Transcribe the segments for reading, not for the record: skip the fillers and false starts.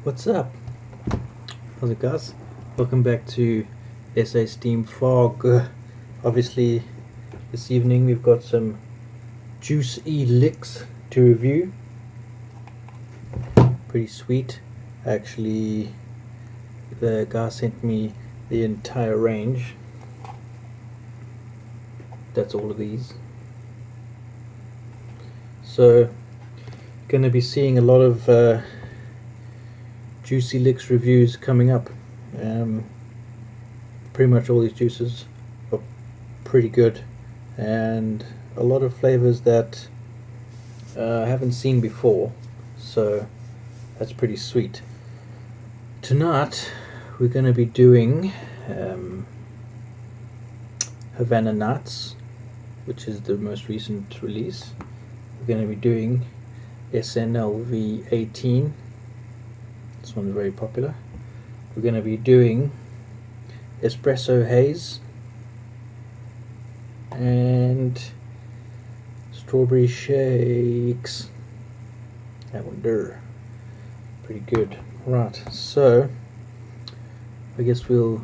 What's up? How's it, guys? Welcome back to SA Steam Fog. Obviously, this evening we've got some Joose-E-Liqz to review. Pretty sweet. Actually, the guy sent me the entire range. That's all of these. So, gonna be seeing a lot of Joose-E-Liqz reviews coming up. Pretty much all these juices are pretty good, and a lot of flavors that I haven't seen before, so that's pretty sweet. Tonight we're going to be doing Havana Knots, which is the most recent release. We're going to be doing SNLV18. This one's very popular. We're going to be doing Espresso Haze and Strawberry Shakez. That one there. Pretty good. Right, so I guess we'll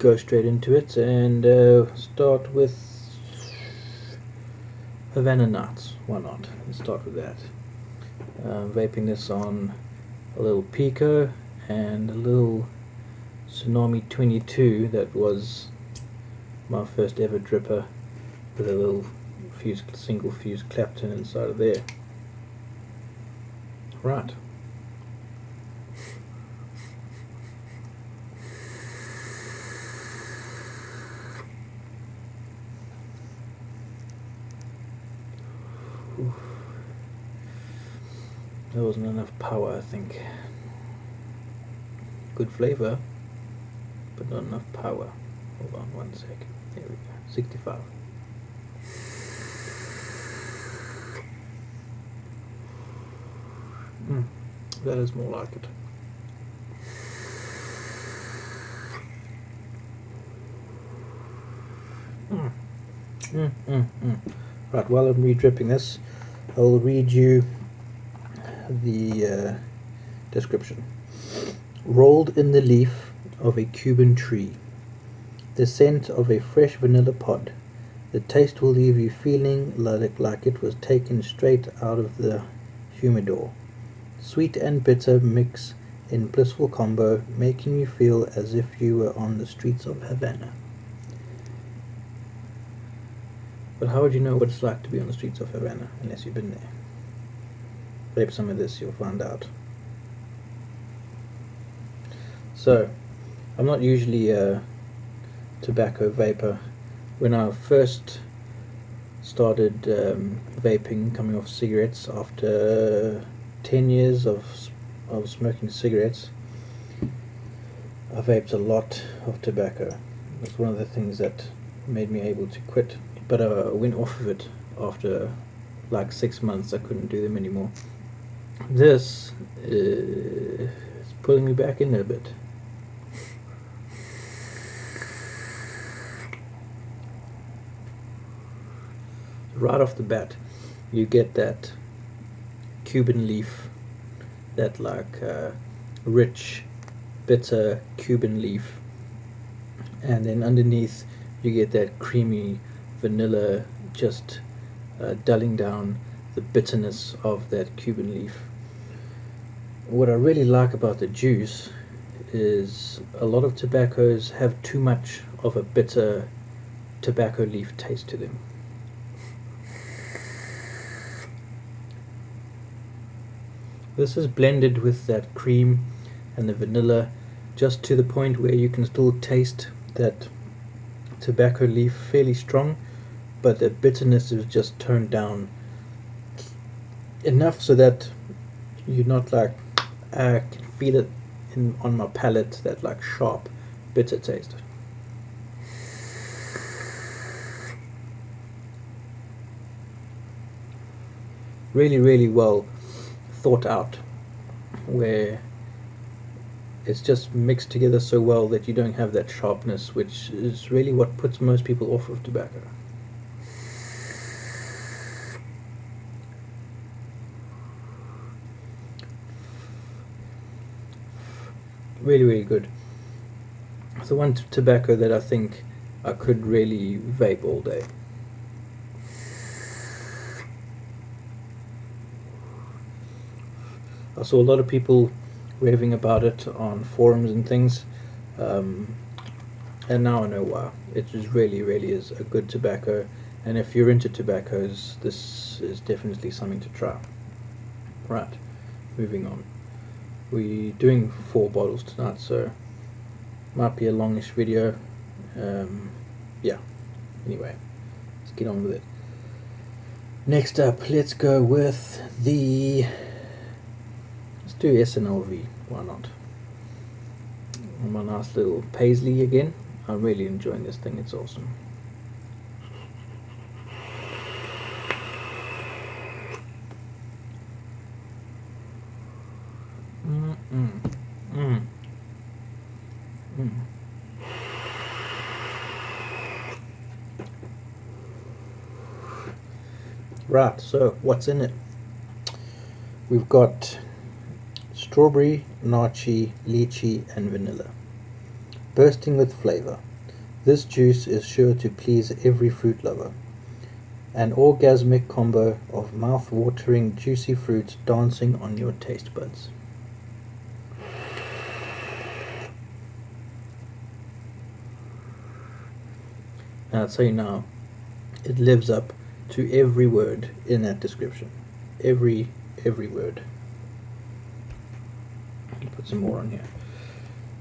go straight into it and start with Havana Knots. Why not? Let's start with that. Vaping this on a little Pico and a little Tsunami 22 that was my first ever dripper, with a little single fuse Clapton inside of there. Right. There wasn't enough power, I think. Good flavor, but not enough power. Hold on one second. There we go. 65. That is more like it. Right, while I'm re-dripping this, I'll read you the description. Rolled in the leaf of a Cuban tree, the scent of a fresh vanilla pod. The taste will leave you feeling like it was taken straight out of the humidor. Sweet and bitter mix in blissful combo, making you feel as if you were on the streets of Havana. But how would you know what it's like to be on the streets of Havana unless you've been there? Vape some of this, you'll find out. So, I'm not usually a tobacco vapor. When I first started vaping, coming off cigarettes after 10 years of smoking cigarettes, I vaped a lot of tobacco. It's one of the things that made me able to quit. But I went off of it after like 6 months. I couldn't do them anymore. This is pulling me back in a bit. Right off the bat, you get that Cuban leaf, that like rich, bitter Cuban leaf, and then underneath you get that creamy vanilla, just dulling down the bitterness of that Cuban leaf. What I really like about the juice is a lot of tobaccos have too much of a bitter tobacco leaf taste to them. This is blended with that cream and the vanilla just to the point where you can still taste that tobacco leaf fairly strong, but the bitterness is just toned down enough so that you're not like, I can feel it on my palate, that like sharp bitter taste. Really, really well thought out, where it's just mixed together so well that you don't have that sharpness, which is really what puts most people off of tobacco. really good. It's the one tobacco that I think I could really vape all day. I saw a lot of people raving about it on forums and things, and now I know why. It just really is a good tobacco, and if you're into tobaccos, this is definitely something to try. Right, moving on. We're doing 4 bottles tonight, so might be a longish video. Yeah, anyway, let's get on with it. Next up, let's go with the... let's do SNLV, why not? My nice little Paisley again. I'm really enjoying this thing, it's awesome. Right, so what's in it? We've got strawberry, nachi, lychee and vanilla. Bursting with flavor. This juice is sure to please every fruit lover. An orgasmic combo of mouth-watering juicy fruits dancing on your taste buds. And I'll tell you now, it lives up to every word in that description. Every word. I'll put some more on here.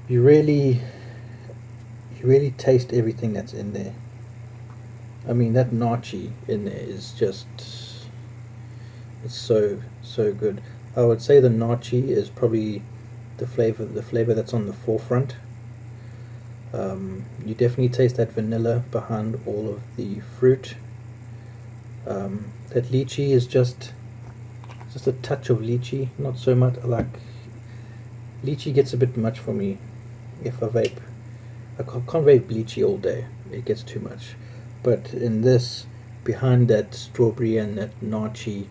You really taste everything that's in there. I mean, that nachi in there is just, it's so good. I would say the nachi is probably the flavor that's on the forefront. You definitely taste that vanilla behind all of the fruit. That lychee is just a touch of lychee, not so much. Like, lychee gets a bit much for me if I vape. I can't vape lychee all day, it gets too much. But in this, behind that strawberry and that nachi,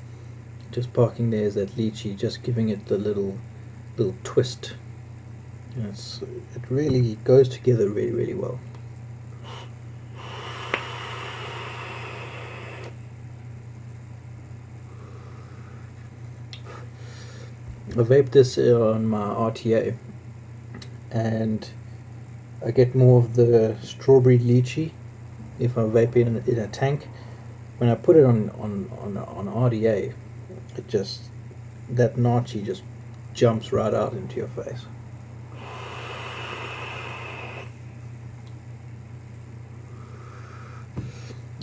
just parking there is that lychee, just giving it the little twist. It really goes together really well. I vape this on my RTA, and I get more of the strawberry lychee if I vape in a tank. When I put it on RDA, it just, that nachi just jumps right out into your face.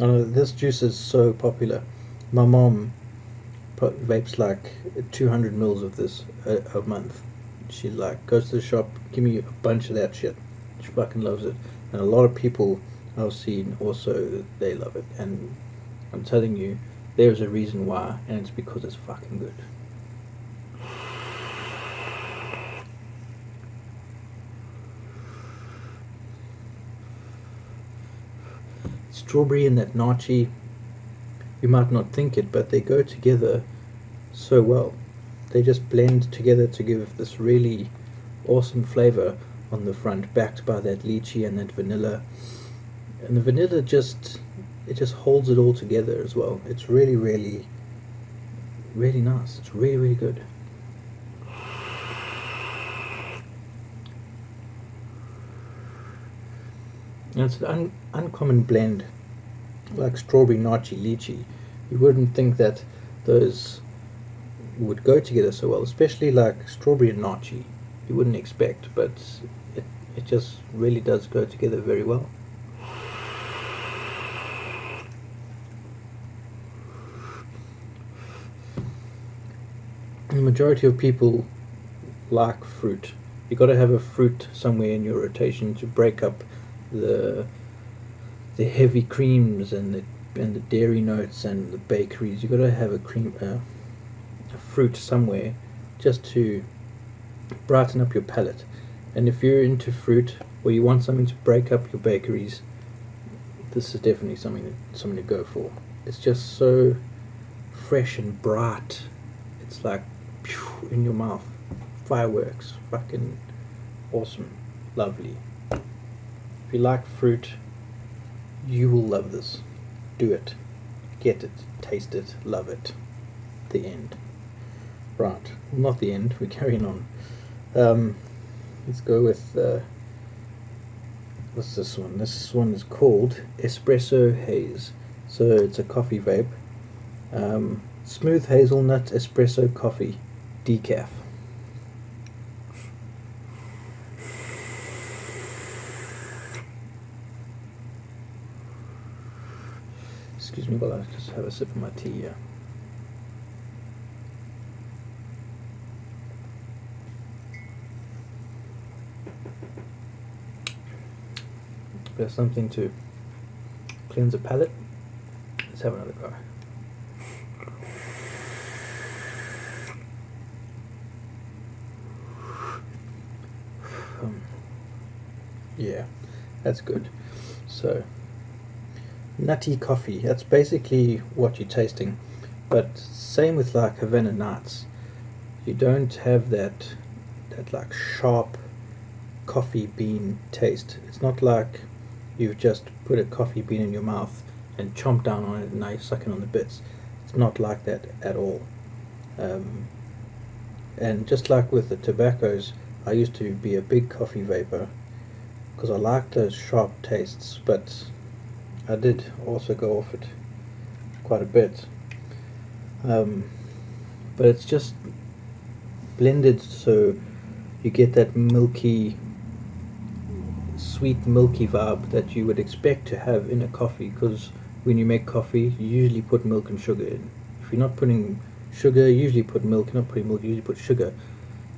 I know this juice is so popular. My mom vapes like 200 mils of this a month. She like goes to the shop, give me a bunch of that shit. She fucking loves it, and a lot of people I've seen also, they love it. And I'm telling you, there's a reason why, and it's because it's fucking good. Strawberry and that nachi, you might not think it, but they go together so well. They just blend together to give this really awesome flavor on the front, backed by that lychee and that vanilla. And the vanilla it just holds it all together as well. It's really nice. It's really good. And it's an uncommon blend, like strawberry, nachi, lychee. You wouldn't think that those would go together so well, especially like strawberry and nachi. You wouldn't expect, but it just really does go together very well. The majority of people like fruit. You got to have a fruit somewhere in your rotation to break up the heavy creams and the dairy notes and the bakeries. You got to have a fruit somewhere just to brighten up your palate. And if you're into fruit or you want something to break up your bakeries, this is definitely something to go for. It's just so fresh and bright. It's like in your mouth, fireworks, fucking awesome, lovely. If you like fruit, you will love this. Do it, get it, taste it, love it. The end. Right, not the end, we're carrying on. Let's go with what's this one? This one is called Espresso Haze. So it's a coffee vape. Smooth hazelnut espresso coffee decaf. Excuse me while I just have a sip of my tea here. There's something to cleanse the palate. Let's have another go. Yeah, that's good. So, nutty coffee, that's basically what you're tasting. But same with like Havana Knots. You don't have that like sharp coffee bean taste. It's not like you've just put a coffee bean in your mouth and chomp down on it and now you're sucking on the bits. It's not like that at all. And just like with the tobaccos, I used to be a big coffee vapor because I liked those sharp tastes, but I did also go off it quite a bit. But it's just blended so you get that milky, sweet milky vibe that you would expect to have in a coffee, because when you make coffee you usually put milk and sugar in. If you're not putting sugar, you usually put milk. If you're not putting milk, you usually put sugar.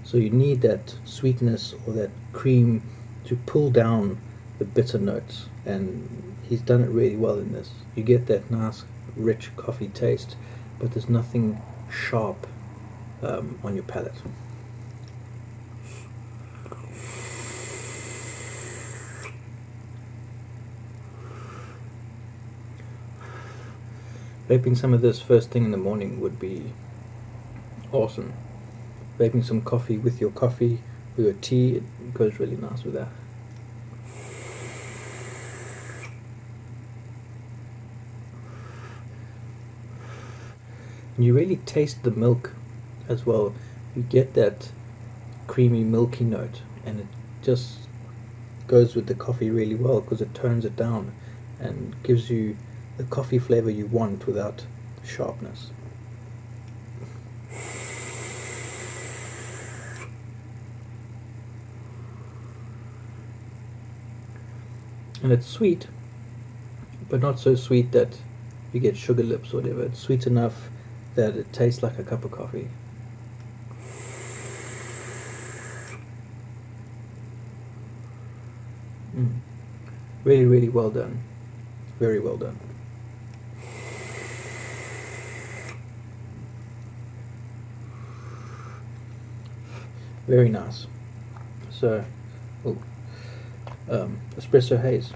So you need that sweetness or that cream to pull down the bitter notes, and he's done it really well in this. You get that nice rich coffee taste, but there's nothing sharp on your palate. Vaping some of this first thing in the morning would be awesome. Vaping some coffee with your coffee or your tea, it goes really nice with that. And you really taste the milk as well. You get that creamy milky note, and it just goes with the coffee really well because it tones it down and gives you the coffee flavor you want without sharpness. And it's sweet, but not so sweet that you get sugar lips or whatever. It's sweet enough that it tastes like a cup of coffee. Really, really well done. Very well done. Very nice. So, Espresso Haze.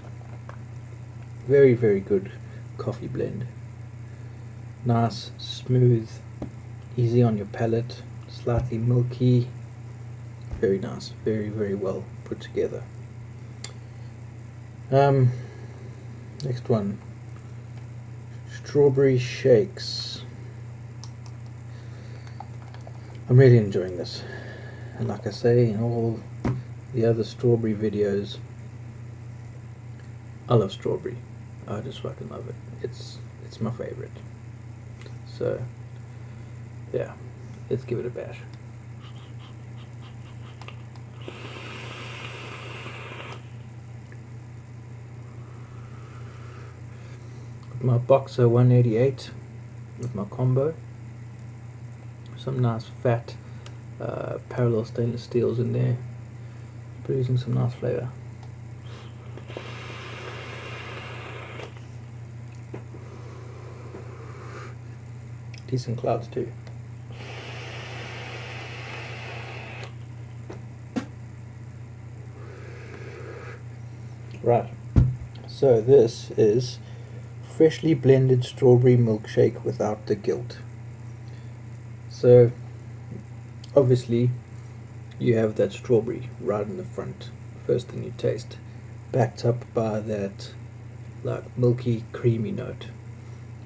Very, very good coffee blend. Nice, smooth, easy on your palate, slightly milky. Very nice. Very, very well put together. Next one. Strawberry Shakez. I'm really enjoying this. And like I say, in all the other strawberry videos, I love strawberry. I just fucking love it. It's my favorite. So yeah, let's give it a bash. With my Boxer 188 with my combo, some nice fat parallel stainless steels in there, producing some nice flavor. Decent clouds too. Right, so this is freshly blended strawberry milkshake without the guilt. So obviously you have that strawberry right in the front, first thing you taste, backed up by that like milky creamy note.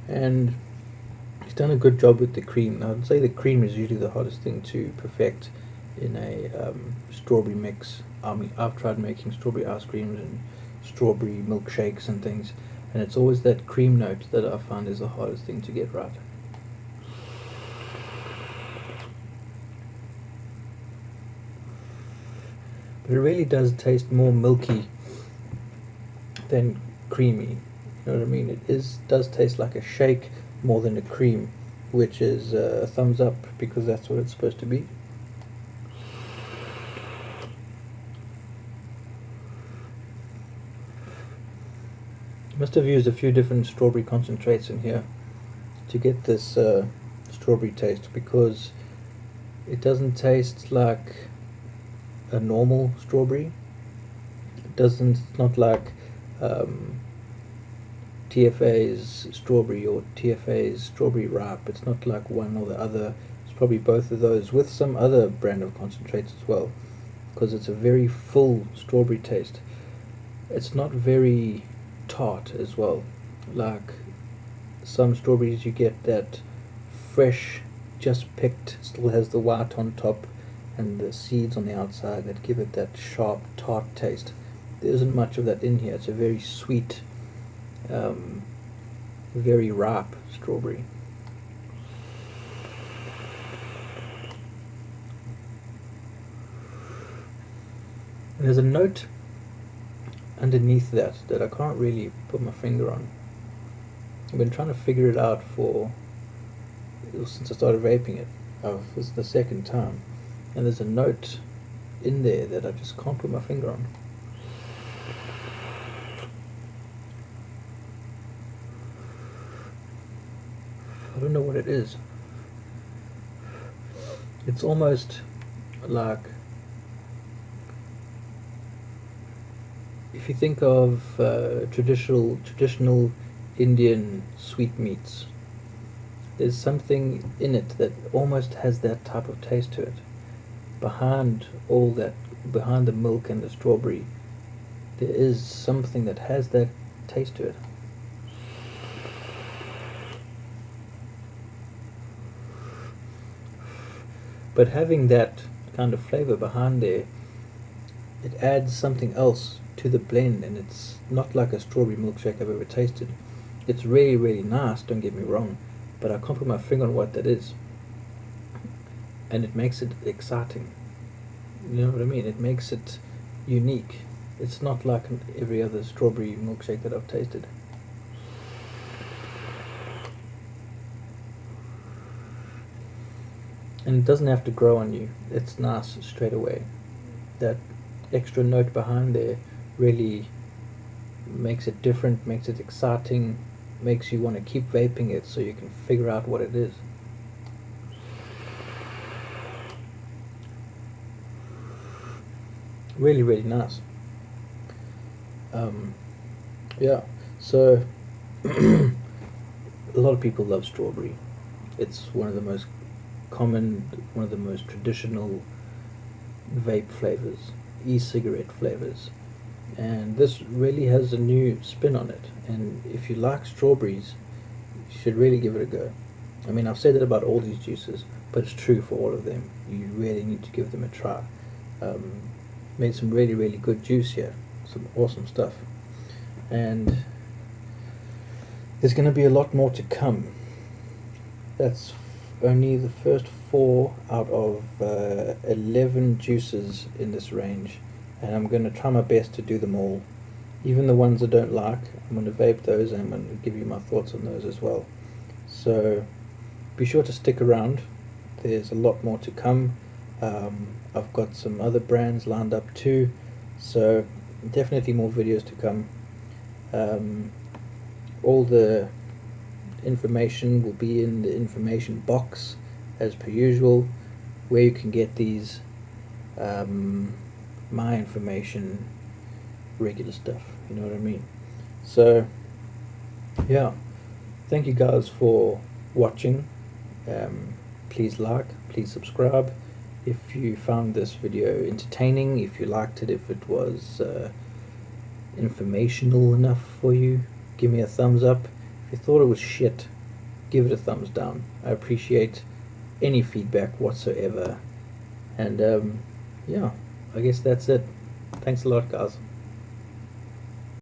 And he's done a good job with the cream. I'd say the cream is usually the hardest thing to perfect in a strawberry mix. I mean, I've tried making strawberry ice creams and strawberry milkshakes and things, and it's always that cream note that I find is the hardest thing to get right. But it really does taste more milky than creamy. You know what I mean? Does taste like a shake more than a cream, which is a thumbs up, because that's what it's supposed to be. Must have used a few different strawberry concentrates in here to get this strawberry taste, because it doesn't taste like a normal strawberry. It's not like TFA's strawberry or TFA's strawberry ripe. It's not like one or the other. It's probably both of those with some other brand of concentrates as well, because it's a very full strawberry taste. It's not very tart as well. Like some strawberries, you get that fresh, just picked, still has the white on top and the seeds on the outside that give it that sharp tart taste. There isn't much of that in here. It's a very sweet, very ripe strawberry. And there's a note underneath that I can't really put my finger on. I've been trying to figure it out since I started vaping it. This is the second time, and there's a note in there that I just can't put my finger on. I don't know what it is. It's almost like, if you think of traditional Indian sweetmeats, there's something in it that almost has that type of taste to it. Behind all that, behind the milk and the strawberry, there is something that has that taste to it. But having that kind of flavor behind there, it adds something else to the blend, and it's not like a strawberry milkshake I've ever tasted. It's really, really nice, don't get me wrong, but I can't put my finger on what that is. And it makes it exciting. You know what I mean? It makes it unique. It's not like every other strawberry milkshake that I've tasted. And it doesn't have to grow on you. It's nice straight away. That extra note behind there really makes it different, makes it exciting, makes you want to keep vaping it so you can figure out what it is. Really, really nice. Yeah, so a lot of people love strawberry. It's one of the most common, one of the most traditional vape flavors, e-cigarette flavors, and this really has a new spin on it. And if you like strawberries, you should really give it a go. I mean, I've said that about all these juices, but it's true for all of them. You really need to give them a try. Made some really, really good juice here, some awesome stuff, and there's going to be a lot more to come. That's only the first 4 out of 11 juices in this range, and I'm going to try my best to do them all. Even the ones I don't like, I'm going to vape those, and I'm going to give you my thoughts on those as well. So be sure to stick around. There's a lot more to come. I've got some other brands lined up too, so definitely more videos to come. All the information will be in the information box as per usual, where you can get these, my information, regular stuff, you know what I mean. So yeah, thank you guys for watching. Please like, please subscribe, If you found this video entertaining, if you liked it, if it was informational enough for you, give me a thumbs up. If you thought it was shit, give it a thumbs down. I appreciate any feedback whatsoever. And yeah, I guess that's it. Thanks a lot, guys.